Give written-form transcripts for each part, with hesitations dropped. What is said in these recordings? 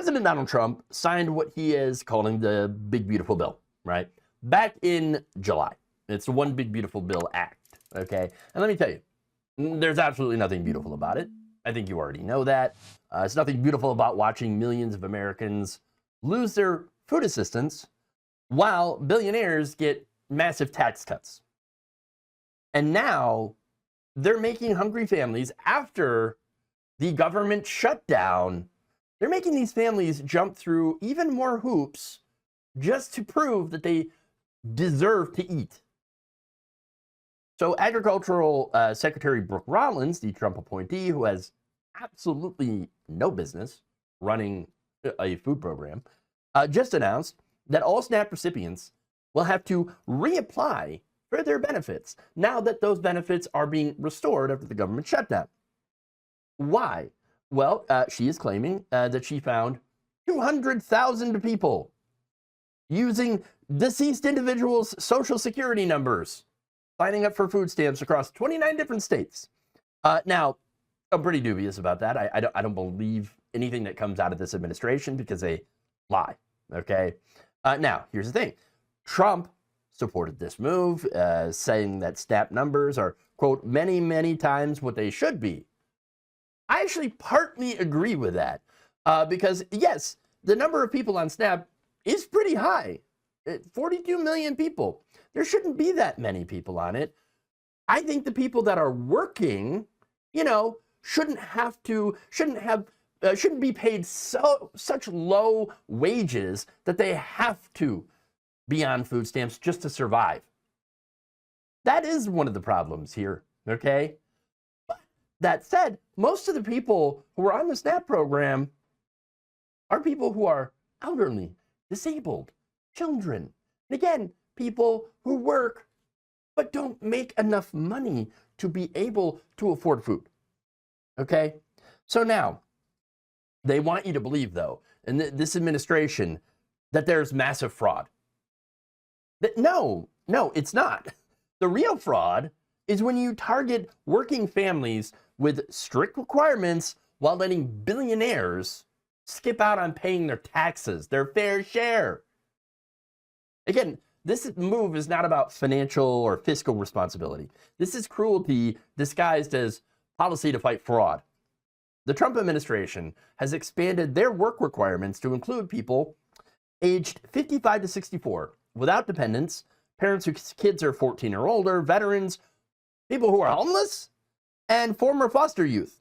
President Donald Trump signed what he is calling the Big Beautiful Bill, right? Back in July. It's the One Big Beautiful Bill Act, okay? And let me tell you, there's absolutely nothing beautiful about it. I think you already know that. It's nothing beautiful about watching millions of Americans lose their food assistance while billionaires get massive tax cuts. And now they're making hungry families, after the government shutdown, they're making these families jump through even more hoops just to prove that they deserve to eat. So Agricultural Secretary Brooke Rollins, the Trump appointee, who has absolutely no business running a food program, just announced that all SNAP recipients will have to reapply for their benefits now that those benefits are being restored after the government shutdown. Why? Well, she is claiming that she found 200,000 people using deceased individuals' social security numbers, signing up for food stamps across 29 different states. Now, I'm pretty dubious about that. I don't believe anything that comes out of this administration because they lie, okay? Now, here's the thing. Trump supported this move, saying that SNAP numbers are, quote, many, many times what they should be. I actually partly agree with that because, yes, the number of people on SNAP is pretty high. 42 million people. There shouldn't be that many people on it. I think the people that are working, you know, shouldn't be paid such low wages that they have to be on food stamps just to survive. That is one of the problems here, okay? But that said, most of the people who are on the SNAP program are people who are elderly, disabled, children. And again, people who work but don't make enough money to be able to afford food, okay? So now, they want you to believe, though, in this administration, that there's massive fraud. No, it's not. The real fraud is when you target working families with strict requirements while letting billionaires skip out on paying their taxes, their fair share. Again, this move is not about financial or fiscal responsibility. This is cruelty disguised as policy to fight fraud. The Trump administration has expanded their work requirements to include people aged 55 to 64, without dependents, parents whose kids are 14 or older, veterans, people who are homeless, and former foster youth.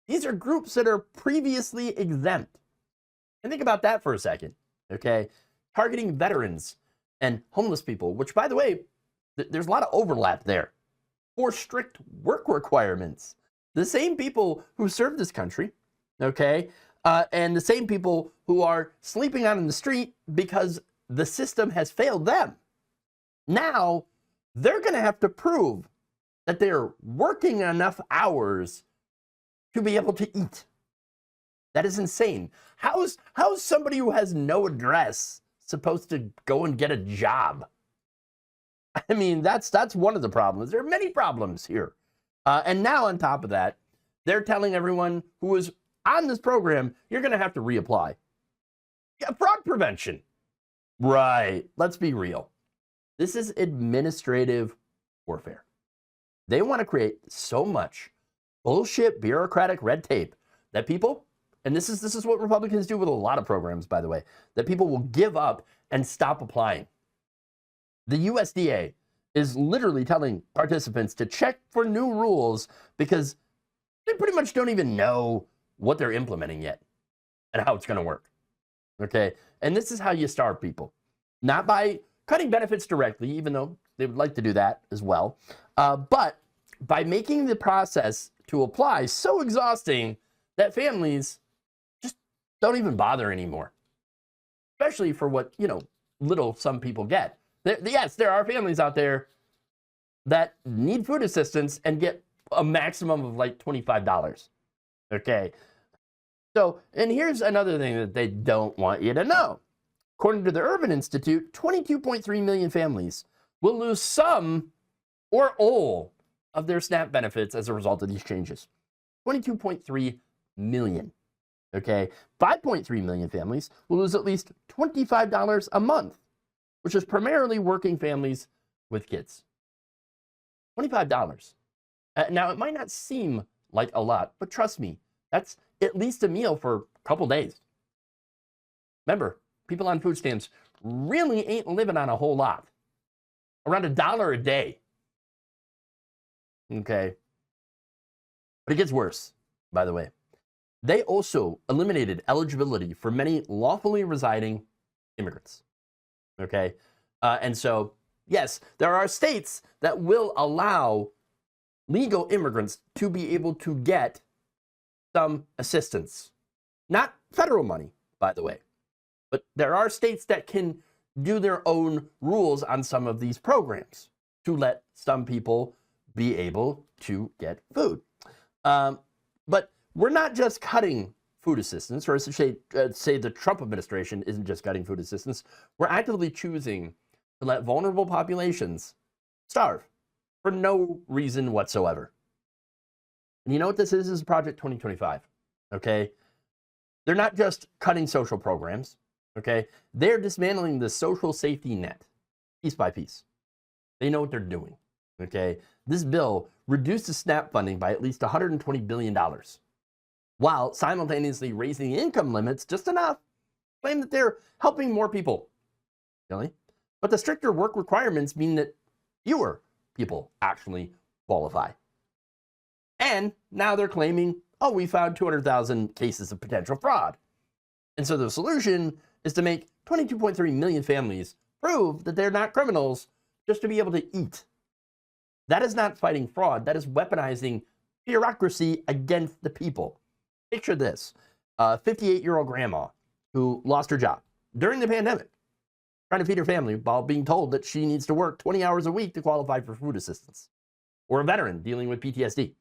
These are groups that are previously exempt. And think about that for a second, okay? Targeting veterans and homeless people, which, by the way, there's a lot of overlap there, for strict work requirements. The same people who serve this country, okay, and the same people who are sleeping out in the street because the system has failed them. Now, they're going to have to prove that they're working enough hours to be able to eat. That is insane. How is somebody who has no address supposed to go and get a job? I mean, that's one of the problems. There are many problems here. And now on top of that, they're telling everyone who is on this program, you're going to have to reapply. Yeah, fraud prevention. Right. Let's be real. This is administrative warfare. They want to create so much bullshit bureaucratic red tape that people, and this is what Republicans do with a lot of programs, by the way, that people will give up and stop applying. The USDA is literally telling participants to check for new rules because they pretty much don't even know what they're implementing yet and how it's going to work. Okay? And this is how you starve people. Not by cutting benefits directly, even though they would like to do that as well, but by making the process to apply so exhausting that families just don't even bother anymore. Especially for what, little some people get. Yes, there are families out there that need food assistance and get a maximum of like $25. Okay. So, and here's another thing that they don't want you to know. According to the Urban Institute, 22.3 million families will lose some or all of their SNAP benefits as a result of these changes. 22.3 million. Okay, 5.3 million families will lose at least $25 a month, which is primarily working families with kids. $25. Now, it might not seem like a lot, but trust me, that's at least a meal for a couple days. Remember, people on food stamps really ain't living on a whole lot. Around $1 a day. Okay. But it gets worse, by the way. They also eliminated eligibility for many lawfully residing immigrants. Okay. And so, yes, there are states that will allow legal immigrants to be able to get some assistance. Not federal money, by the way. But there are states that can do their own rules on some of these programs to let some people be able to get food. But we're not just cutting food assistance, or say the Trump administration isn't just cutting food assistance. We're actively choosing to let vulnerable populations starve for no reason whatsoever. And you know what this is? This is Project 2025, okay? They're not just cutting social programs, okay? They're dismantling the social safety net, piece by piece. They know what they're doing, okay? This bill reduces SNAP funding by at least $120 billion, while simultaneously raising the income limits just enough, claim that they're helping more people, really. But the stricter work requirements mean that fewer people actually qualify. And now they're claiming, oh, we found 200,000 cases of potential fraud. And so the solution is to make 22.3 million families prove that they're not criminals just to be able to eat. That is not fighting fraud. That is weaponizing bureaucracy against the people. Picture this, a 58-year-old grandma who lost her job during the pandemic, trying to feed her family while being told that she needs to work 20 hours a week to qualify for food assistance. Or a veteran dealing with PTSD,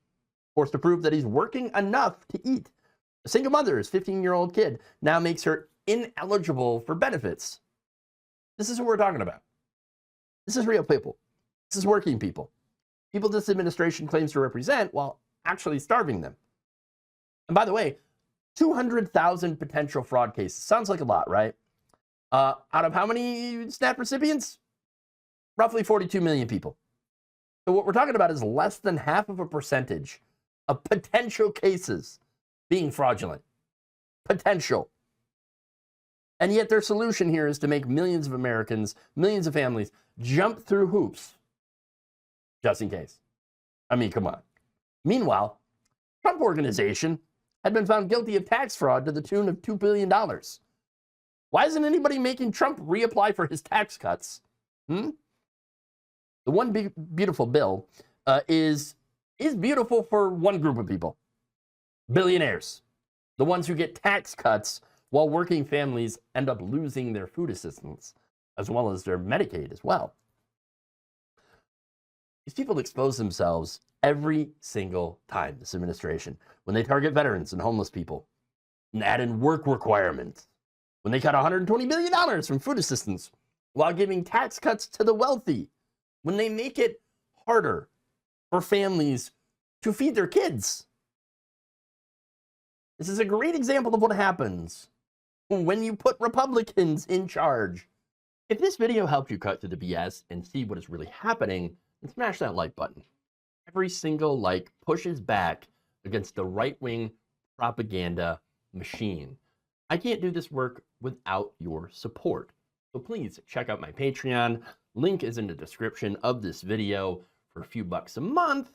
forced to prove that he's working enough to eat. A single mother's 15-year-old kid now makes her ineligible for benefits. This is what we're talking about. This is real people. This is working people. People this administration claims to represent while actually starving them. And by the way, 200,000 potential fraud cases. Sounds like a lot, right? Out of how many SNAP recipients? Roughly 42 million people. So what we're talking about is less than half of a percentage of potential cases being fraudulent. Potential. And yet their solution here is to make millions of Americans, millions of families, jump through hoops just in case. I mean, come on. Meanwhile, Trump Organization had been found guilty of tax fraud to the tune of $2 billion. Why isn't anybody making Trump reapply for his tax cuts? The one big, beautiful bill is beautiful for one group of people. Billionaires. The ones who get tax cuts while working families end up losing their food assistance, as well as their Medicaid as well. These people expose themselves every single time, this administration, when they target veterans and homeless people and add in work requirements, when they cut $120 billion from food assistance while giving tax cuts to the wealthy, when they make it harder for families to feed their kids. This is a great example of what happens when you put Republicans in charge. If this video helped you cut through the BS and see what is really happening, then smash that like button. Every single like pushes back against the right-wing propaganda machine. I can't do this work without your support. So please check out my Patreon. Link is in the description of this video. For a few bucks a month,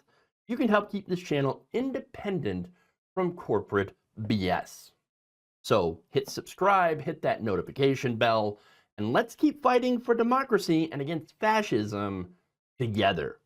you can help keep this channel independent from corporate BS. So hit subscribe, hit that notification bell, and let's keep fighting for democracy and against fascism together.